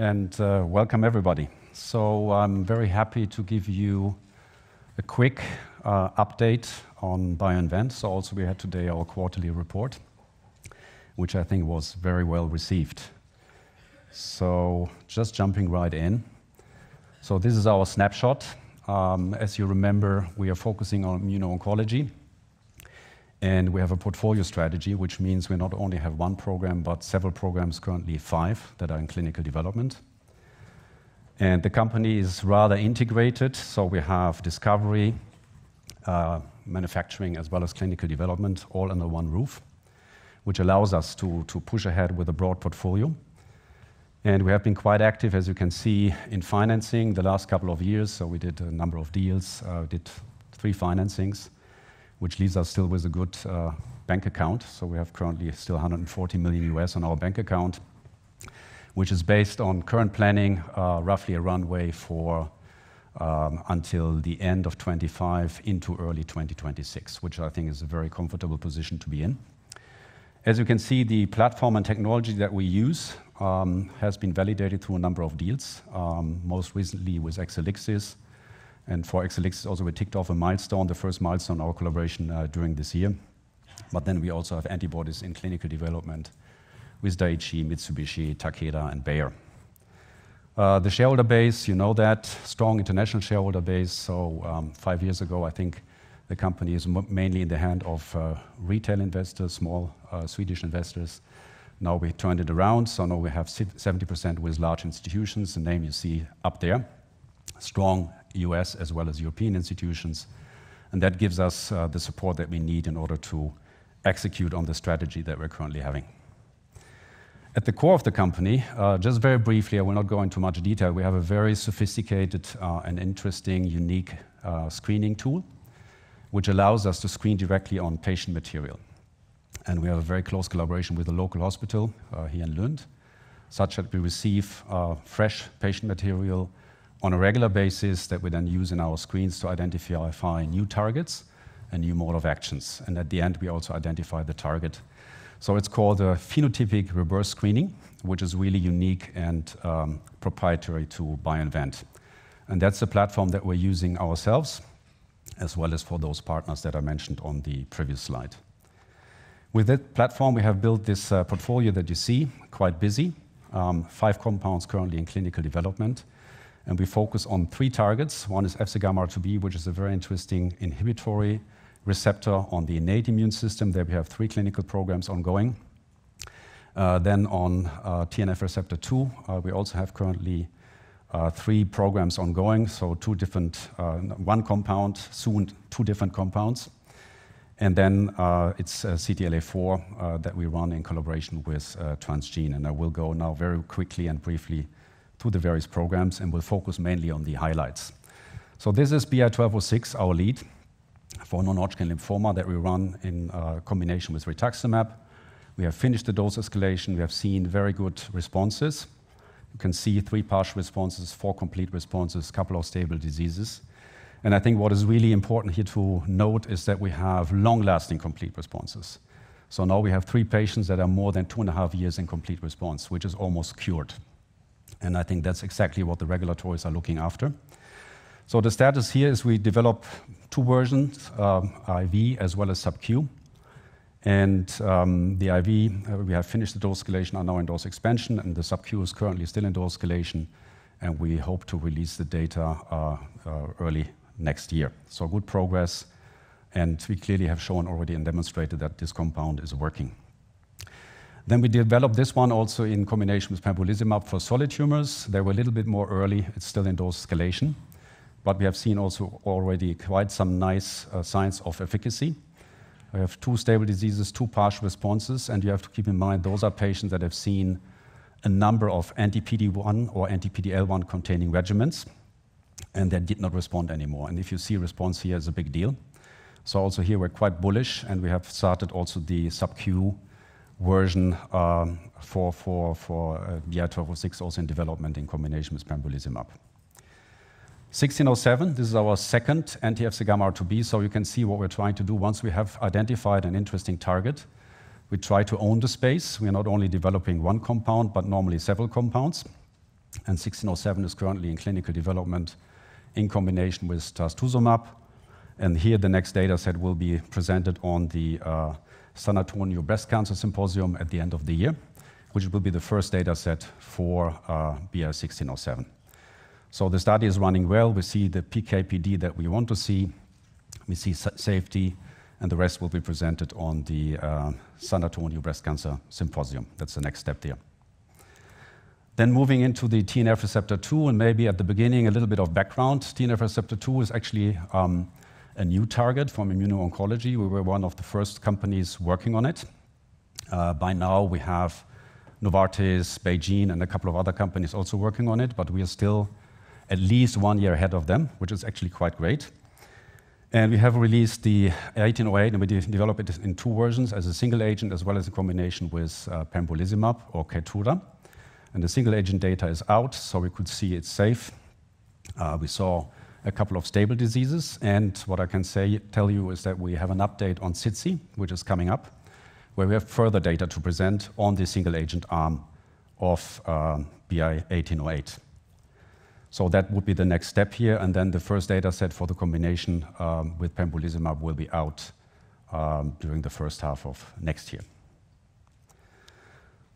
and welcome everybody. So I'm very happy to give you a quick update on BioInvent. So also we had today our quarterly report, which I think was very well received. So just jumping right in. So this is our snapshot. As you remember, we are focusing on immuno-oncology. And we have a portfolio strategy, which means we not only have one program, but several programs, currently 5, that are in clinical development. And the company is rather integrated, so we have discovery, manufacturing, as well as clinical development, all under one roof, which allows us to push ahead with a broad portfolio. And we have been quite active, as you can see, in financing the last couple of years. So we did a number of deals, did 3 financings, which leaves us still with a good bank account. So we have currently still $140 million US on our bank account, which is based on current planning, roughly a runway for until the end of 25 into early 2026, which I think is a very comfortable position to be in. As you can see, the platform and technology that we use has been validated through a number of deals, most recently with Exelixis. And for Exelixis, also we ticked off a milestone, the first milestone in our collaboration during this year. But then we also have antibodies in clinical development with Daiichi, Mitsubishi, Takeda, and Bayer. The shareholder base, you know that, strong international shareholder base. So 5 years ago, I think the company is mainly in the hand of retail investors, small Swedish investors. Now we turned it around, so now we have 70% with large institutions, the name you see up there. Strong US as well as European institutions, and that gives us the support that we need in order to execute on the strategy that we're currently having. At the core of the company, just very briefly, I will not go into much detail, we have a very sophisticated and interesting, unique screening tool, which allows us to screen directly on patient material. And we have a very close collaboration with a local hospital here in Lund, such that we receive fresh patient material on a regular basis that we then use in our screens to identify new targets and new mode of actions. And at the end, we also identify the target. So it's called a phenotypic reverse screening, which is really unique and proprietary to BioInvent. And that's the platform that we're using ourselves, as well as for those partners that I mentioned on the previous slide. With that platform, we have built this portfolio that you see, quite busy, 5 compounds currently in clinical development. And we focus on 3 targets. One is Fc-gamma-RIIb, which is a very interesting inhibitory receptor on the innate immune system. There we have 3 clinical programs ongoing. Then on TNF receptor 2, we also have currently 3 programs ongoing. So 2 different, 1 compound, soon 2 different compounds. And then it's CTLA-4 that we run in collaboration with Transgene. And I will go now very quickly and briefly through the various programs, and we'll focus mainly on the highlights. So this is BI-1206, our lead for non-Hodgkin lymphoma that we run in combination with rituximab. We have finished the dose escalation. We have seen very good responses. You can see 3 partial responses, 4 complete responses, a couple of stable diseases. And I think what is really important here to note is that we have long-lasting complete responses. So now we have 3 patients that are more than 2.5 years in complete response, which is almost cured. And I think that's exactly what the regulators are looking after. So the status here is we develop 2 versions, IV as well as sub-Q. And the IV, we have finished the dose escalation, are now in dose expansion, and the sub-Q is currently still in dose escalation, and we hope to release the data early next year. So good progress, and we clearly have shown already and demonstrated that this compound is working. Then we developed this one also in combination with pembrolizumab for solid tumors. They were a little bit more early. It's still in dose escalation. But we have seen also already quite some nice signs of efficacy. We have 2 stable diseases, 2 partial responses, and you have to keep in mind those are patients that have seen a number of anti-PD-1 or anti-PD-L1 containing regimens, and that did not respond anymore. And if you see response here, it's a big deal. So also here we're quite bullish, and we have started also the sub-Q version for BI-1206 also in development in combination with pembrolizumab. 1607, this is our second anti-Fc-gamma-RIIb, so you can see what we're trying to do. Once we have identified an interesting target, we try to own the space. We are not only developing one compound, but normally several compounds. and 1607 is currently in clinical development in combination with trastuzumab. And here the next data set will be presented on the San Antonio Breast Cancer Symposium at the end of the year, which will be the first data set for BI-1607. So the study is running well. We see the PK/PD that we want to see. We see safety, and the rest will be presented on the San Antonio Breast Cancer Symposium. That's the next step there. Then moving into the TNF receptor 2, and maybe at the beginning a little bit of background. TNF receptor 2 is actually a new target from immuno-oncology. We were one of the first companies working on it. By now we have Novartis, BeiGene, and a couple of other companies also working on it, but we are still at least 1 year ahead of them, which is actually quite great. And we have released the 1808, and we developed it in 2 versions, as a single agent as well as in combination with pembrolizumab or Keytruda. And the single agent data is out, so we could see it's safe. We saw a couple of stable diseases, and what I can tell you is that we have an update on SITC, which is coming up, where we have further data to present on the single agent arm of BI-1808. So that would be the next step here, and then the first data set for the combination with pembrolizumab will be out during the first half of next year.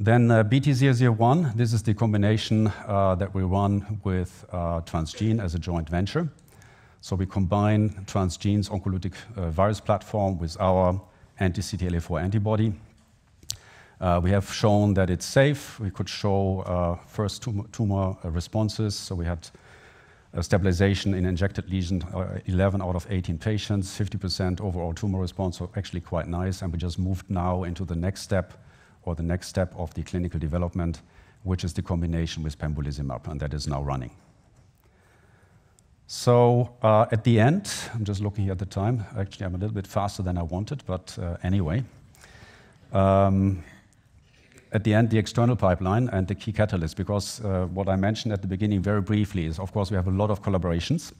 Then BT-001, this is the combination that we run with Transgene as a joint venture. So we combine Transgene's oncolytic virus platform with our anti-CTLA-4 antibody. We have shown that it's safe. We could show first tumor responses. So we had a stabilization in injected lesion, 11 out of 18 patients, 50% overall tumor response, so actually quite nice. And we just moved now into the next step, or the next step of the clinical development, which is the combination with pembrolizumab, and that is now running. So at the end, I'm just looking here at the time. Actually, I'm a little bit faster than I wanted, but anyway. At the end, the external pipeline and the key catalyst, because what I mentioned at the beginning very briefly is, of course, we have a lot of collaborations,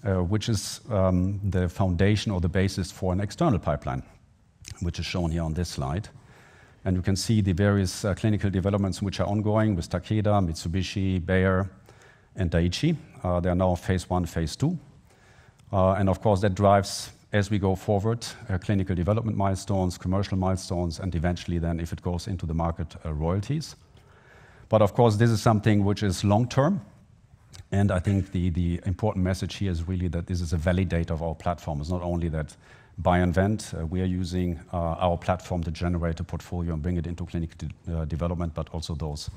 which is the foundation or the basis for an external pipeline, which is shown here on this slide. And you can see the various clinical developments which are ongoing with Takeda, Mitsubishi, Bayer, and Daiichi. They are now phase 1, phase 2. And of course, that drives, as we go forward, clinical development milestones, commercial milestones, and eventually then, if it goes into the market, royalties. But of course, this is something which is long-term. And I think the important message here is really that this is a validator of our platform. It's not only that BioInvent, we are using our platform to generate a portfolio and bring it into clinical development, but also those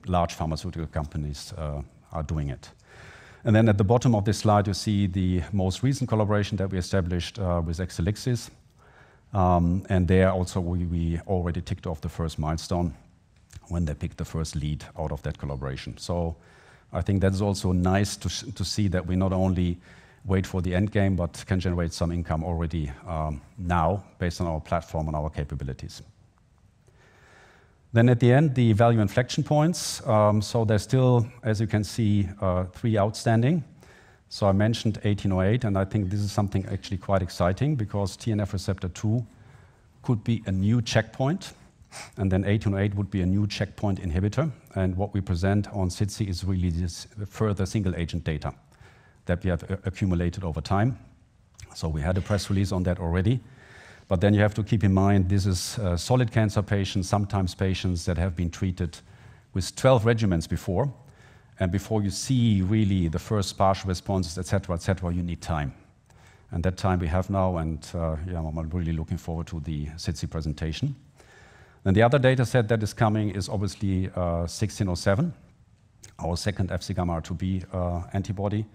large pharmaceutical companies are doing it. And then at the bottom of this slide, you see the most recent collaboration that we established with Exelixis. And there also we already ticked off the first milestone when they picked the first lead out of that collaboration. So I think that's also nice to see that we not only wait for the end game, but can generate some income already now based on our platform and our capabilities. Then at the end, the value inflection points. So there's still, as you can see, 3 outstanding. So I mentioned 1808, and I think this is something actually quite exciting because TNF receptor 2 could be a new checkpoint, and then 1808 would be a new checkpoint inhibitor. And what we present on SITC is really this further single agent data that we have accumulated over time. So we had a press release on that already. But then you have to keep in mind, this is solid cancer patients, sometimes patients that have been treated with 12 regimens before. And before you see really the first partial responses, et cetera, you need time. And that time we have now, and I'm really looking forward to the SITC presentation. Then the other data set that is coming is obviously 1607, our second Fc gamma R2b antibody,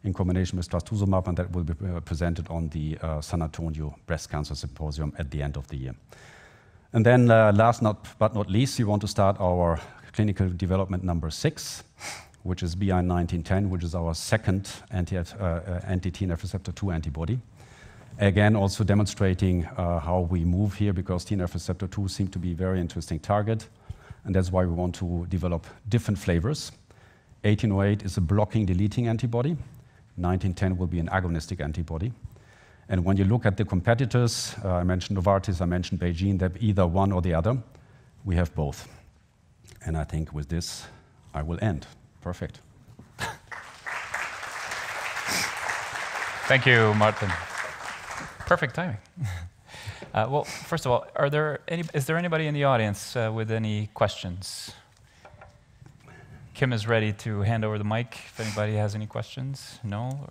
in combination with trastuzumab, and that will be presented on the San Antonio Breast Cancer Symposium at the end of the year. And then last but not least, we want to start our clinical development number 6, which is BI-1910, which is our second anti-TNF receptor 2 antibody. Again, also demonstrating how we move here, because TNF receptor 2 seems to be a very interesting target, and that's why we want to develop different flavors. 1808 is a blocking deleting antibody. 1910 will be an agonistic antibody. And when you look at the competitors, I mentioned Novartis, I mentioned BeiGene, they have either one or the other. We have both. And I think with this, I will end. Perfect. Thank you, Martin. Perfect timing. Well, first of all, is there anybody in the audience with any questions? Kim is ready to hand over the mic if anybody has any questions. No?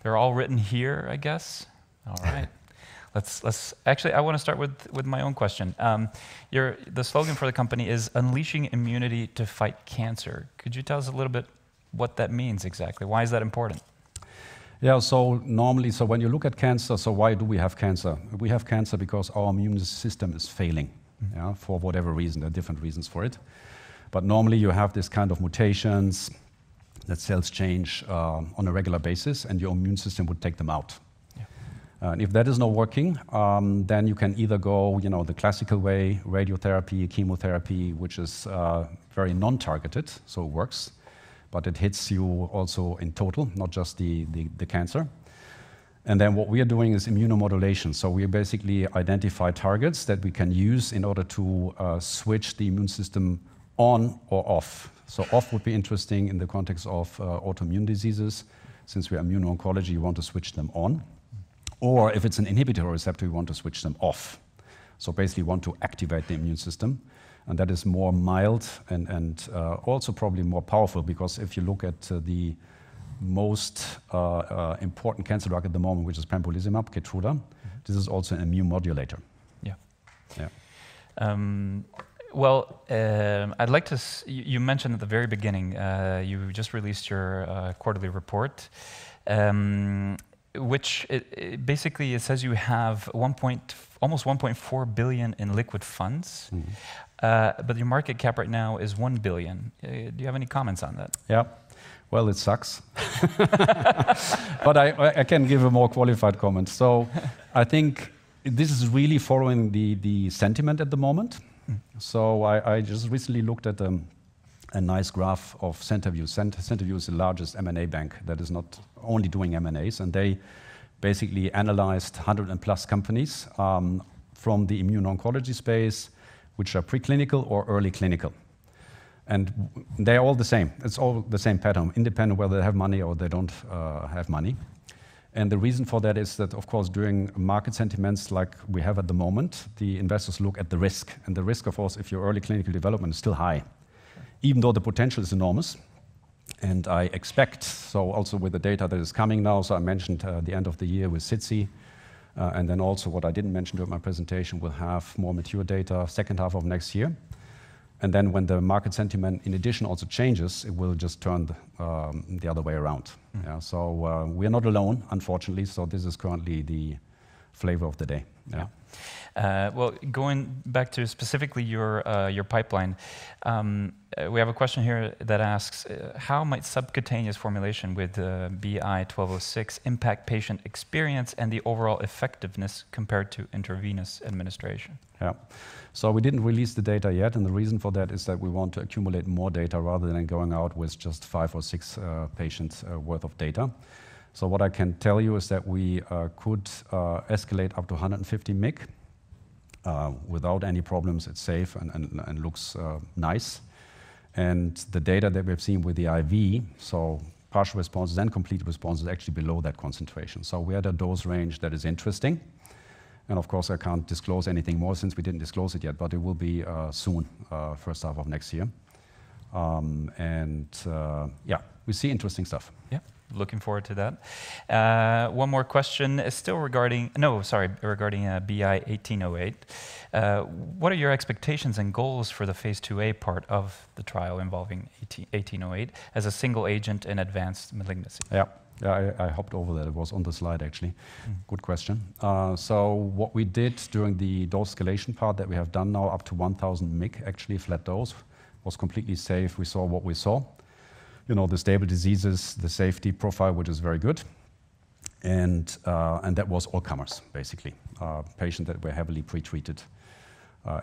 They're all written here, I guess. All right. Actually, I want to start with my own question. The slogan for the company is unleashing immunity to fight cancer. Could you tell us a little bit what that means exactly? Why is that important? Yeah, so normally, when you look at cancer, so why do we have cancer? We have cancer because our immune system is failing, yeah, for whatever reason. There are different reasons for it. But normally you have this kind of mutations that cells change on a regular basis, and your immune system would take them out. Yeah. And if that is not working, then you can either go, the classical way, radiotherapy, chemotherapy, which is very non-targeted, so it works. But it hits you also in total, not just the cancer. And then what we are doing is immunomodulation. So we basically identify targets that we can use in order to switch the immune system on or off. So off would be interesting in the context of autoimmune diseases. Since we are immuno-oncology, you want to switch them on. Or if it's an inhibitory receptor, you want to switch them off. So basically you want to activate the immune system. And that is more mild and also probably more powerful, because if you look at the most important cancer drug at the moment, which is pembrolizumab, Keytruda, this is also an immune modulator. Yeah. Yeah. Well, I'd like to. You mentioned at the very beginning, you just released your quarterly report, which basically it says you have almost 1.4 billion in liquid funds. But your market cap right now is 1 billion. Do you have any comments on that? Yeah, well, it sucks. But I can give a more qualified comment. So I think this is really following the sentiment at the moment. So I just recently looked at a nice graph of Centerview. Centerview is the largest M&A bank that is not only doing M&As, and they basically analyzed 100+ companies from the immuno-oncology space, which are preclinical or early clinical. And they're all the same. It's all the same pattern, independent whether they have money or they don't have money. And the reason for that is that, of course, during market sentiments like we have at the moment, the investors look at the risk. And the risk, of course, if your early clinical development is still high, even though the potential is enormous. And I expect, so also with the data that is coming now, so I mentioned the end of the year with SITC, and then also what I didn't mention during my presentation, we'll have more mature data second half of next year. And then when the market sentiment, in addition, also changes, it will just turn the other way around. Yeah, so we're not alone, unfortunately. So this is currently the flavor of the day. Yeah. Well, going back to specifically your pipeline, we have a question here that asks, how might subcutaneous formulation with BI-1206 impact patient experience and the overall effectiveness compared to intravenous administration? Yeah. So we didn't release the data yet, and the reason for that is that we want to accumulate more data rather than going out with just 5 or 6 patients worth of data. So what I can tell you is that we could escalate up to 150 mg without any problems. It's safe and looks nice. And the data that we've seen with the IV, so partial responses and complete responses, actually below that concentration. So we had a dose range that is interesting. And of course, I can't disclose anything more since we didn't disclose it yet, but it will be soon, first half of next year. Yeah, we see interesting stuff. Yeah, looking forward to that. One more question is still regarding BI-1808. What are your expectations and goals for the phase 2A part of the trial involving 1808 as a single agent in advanced malignancy? Yeah. Yeah, I hopped over that. It was on the slide, actually. Good question. So what we did during the dose escalation part that we have done now, up to 1,000 mg, actually flat dose, was completely safe. We saw what we saw. You know, the stable diseases, the safety profile, which is very good. And that was all comers, basically. Patients that were heavily pretreated.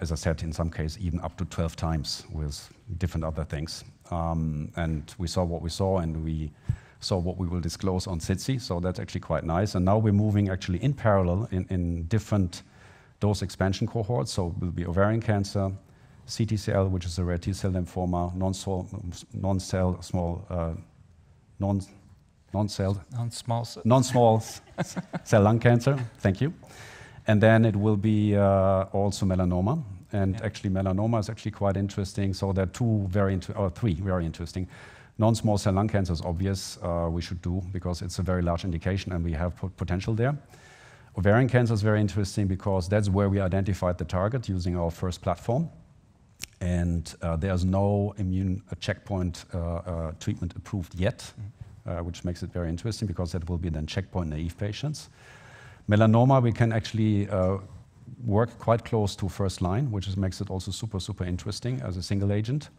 As I said, in some cases, even up to 12 times with different other things. And we saw what we saw, and we saw what we will disclose on SITC, so that's actually quite nice. And now we're moving actually in parallel in different dose expansion cohorts. So it will be ovarian cancer, CTCL, which is a rare T-cell lymphoma, non-small cell lung cancer. Thank you. And then it will be also melanoma. And actually, melanoma is actually quite interesting. So there are three very interesting. Non-small cell lung cancer is obvious. We should do because it's a very large indication and we have potential there. Ovarian cancer is very interesting because that's where we identified the target using our F.I.R.S.T platform. And there's no immune checkpoint treatment approved yet, which makes it very interesting because that will be then checkpoint naive patients. Melanoma, we can actually work quite close to first line, which makes it also super interesting as a single agent.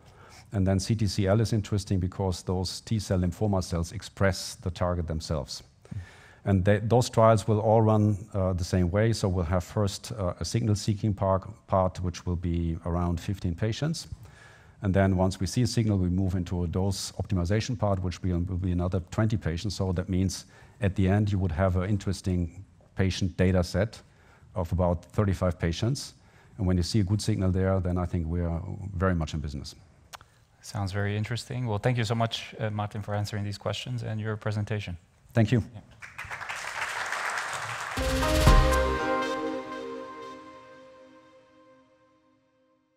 And then CTCL is interesting because those T-cell lymphoma cells express the target themselves. And those trials will all run the same way. So we'll have first a signal-seeking part, which will be around 15 patients. And then once we see a signal, we move into a dose optimization part, which will be another 20 patients. So that means at the end, you would have an interesting patient data set of about 35 patients. And when you see a good signal there, then I think we are very much in business. Sounds very interesting. Well, thank you so much, Martin, for answering these questions and your presentation. Thank you. Yeah.